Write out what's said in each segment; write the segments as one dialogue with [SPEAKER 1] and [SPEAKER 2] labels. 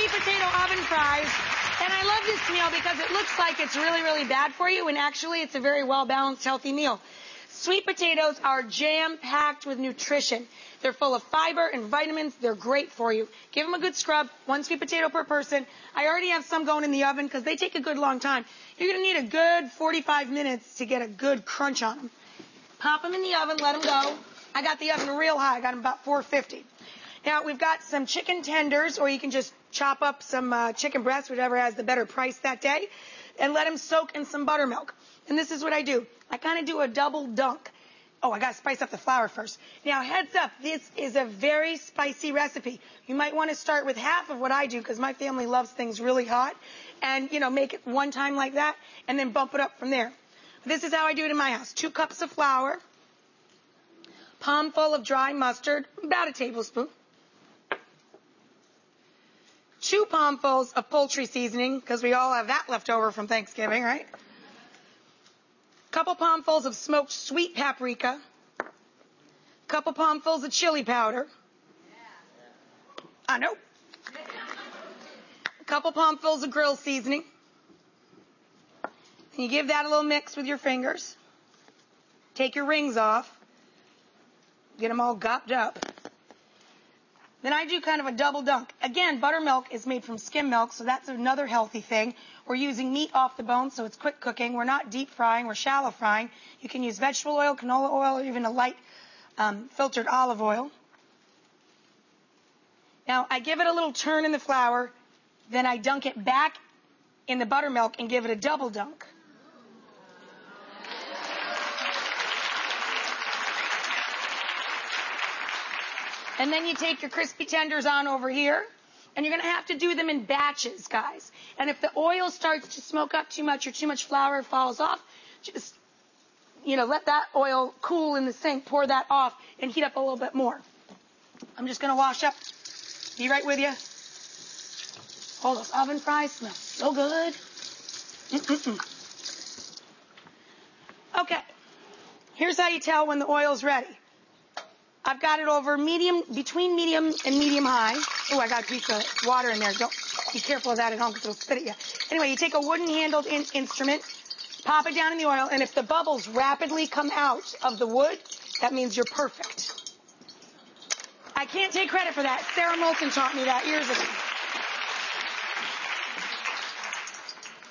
[SPEAKER 1] sweet potato oven fries. And I love this meal because it looks like it's really, really bad for you, and actually it's a very well-balanced, healthy meal. Sweet potatoes are jam-packed with nutrition. They're full of fiber and vitamins. They're great for you. Give them a good scrub, 1 sweet potato per person. I already have some going in the oven because they take a good long time. You're going to need a good 45 minutes to get a good crunch on them. Pop them in the oven, let them go. I got the oven real high. I got them about 450. Now, we've got some chicken tenders, or you can just chop up some chicken breast, whatever has the better price that day, and let them soak in some buttermilk. And this is what I do. I kind of do a double dunk. Oh, I got to spice up the flour first. Now, heads up, this is a very spicy recipe. You might want to start with half of what I do because my family loves things really hot. And, you know, make it one time like that and then bump it up from there. This is how I do it in my house. 2 cups of flour, palm full of dry mustard, about a tablespoon. 2 palmfuls of poultry seasoning, because we all have that left over from Thanksgiving, right? Couple palmfuls of smoked sweet paprika. Couple palmfuls of chili powder. I know. A couple palmfuls of grill seasoning. And you give that a little mix with your fingers. Take your rings off. Get them all gopped up. Then I do kind of a double dunk. Again, buttermilk is made from skim milk, so that's another healthy thing. We're using meat off the bone, so it's quick cooking. We're not deep frying. We're shallow frying. You can use vegetable oil, canola oil, or even a light filtered olive oil. Now, I give it a little turn in the flour. Then I dunk it back in the buttermilk and give it a double dunk. And then you take your crispy tenders on over here, and you're going to have to do them in batches, guys. And if the oil starts to smoke up too much or too much flour falls off, just, you know, let that oil cool in the sink, pour that off, and heat up a little bit more. I'm just going to wash up. Be right with you. Oh, those oven fries smell so good. Okay. Here's how you tell when the oil's ready. I've got it over medium, between medium and medium high. Oh, I got a piece of water in there. Don't be careful of that at home because it'll spit at you. Anyway, you take a wooden handled instrument, pop it down in the oil, and if the bubbles rapidly come out of the wood, that means you're perfect. I can't take credit for that. Sarah Moulton taught me that years ago.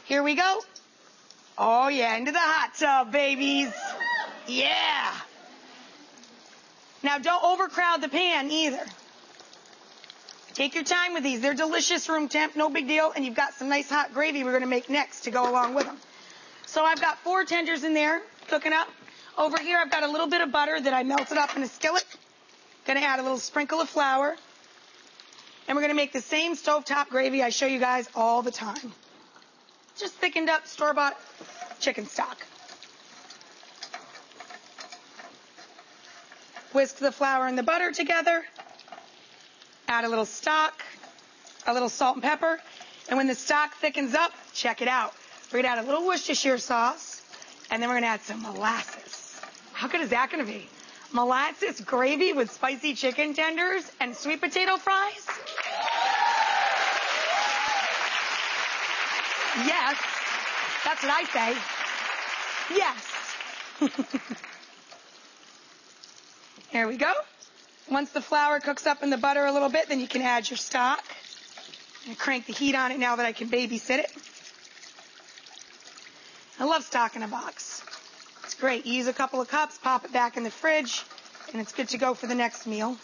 [SPEAKER 1] Here we go. Oh, yeah, into the hot tub, babies. Yeah. Now, don't overcrowd the pan either. Take your time with these. They're delicious room temp, no big deal. And you've got some nice hot gravy we're going to make next to go along with them. So I've got 4 tenders in there cooking up. Over here, I've got a little bit of butter that I melted up in a skillet. Going to add a little sprinkle of flour. And we're going to make the same stovetop gravy I show you guys all the time. Just thickened up store-bought chicken stock. Whisk the flour and the butter together. Add a little stock, a little salt and pepper. And when the stock thickens up, check it out. We're going to add a little Worcestershire sauce. And then we're going to add some molasses. How good is that going to be? Molasses gravy with spicy chicken tenders and sweet potato fries? Yes. That's what I say. Yes. There we go. Once the flour cooks up in the butter a little bit, then you can add your stock. I'm going to crank the heat on it now that I can babysit it. I love stock in a box. It's great. You use a couple of cups, pop it back in the fridge, and it's good to go for the next meal.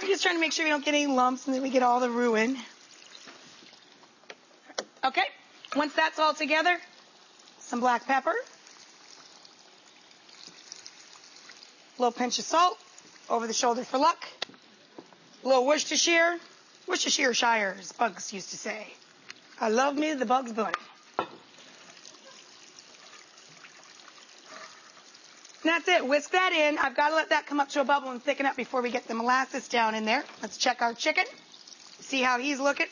[SPEAKER 1] We're just trying to make sure we don't get any lumps and that we get all the ruin. Okay. Once that's all together, some black pepper. A little pinch of salt, over the shoulder for luck. A little Worcestershire. Worcestershire, as Bugs used to say. I love me the Bugs Bunny. And that's it. Whisk that in. I've got to let that come up to a bubble and thicken up before we get the molasses down in there. Let's check our chicken. See how he's looking.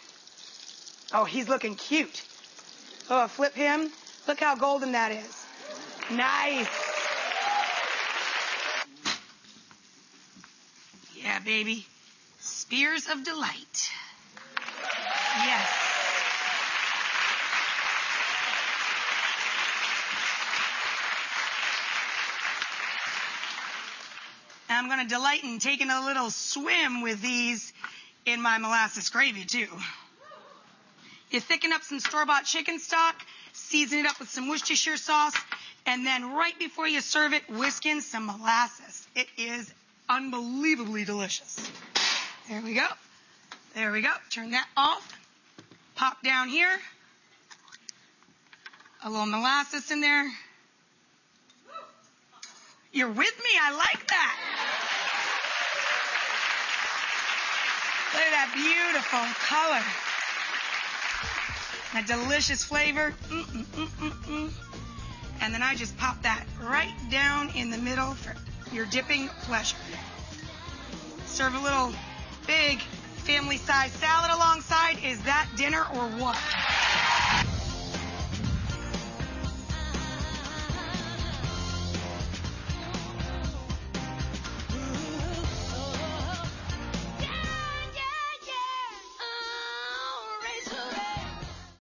[SPEAKER 1] Oh, he's looking cute. Oh, flip him. Look how golden that is. Nice. Yeah, baby. Spears of delight. Yes. I'm going to delight in taking a little swim with these in my molasses gravy, too. You thicken up some store-bought chicken stock, season it up with some Worcestershire sauce, and then right before you serve it, whisk in some molasses. It is unbelievably delicious. There we go. There we go. Turn that off. Pop down here. A little molasses in there. You're with me. I like that. Look at that beautiful color. That delicious flavor. And then I just pop that right down in the middle for your dipping pleasure. Serve a little big family-sized salad alongside. Is that dinner or what?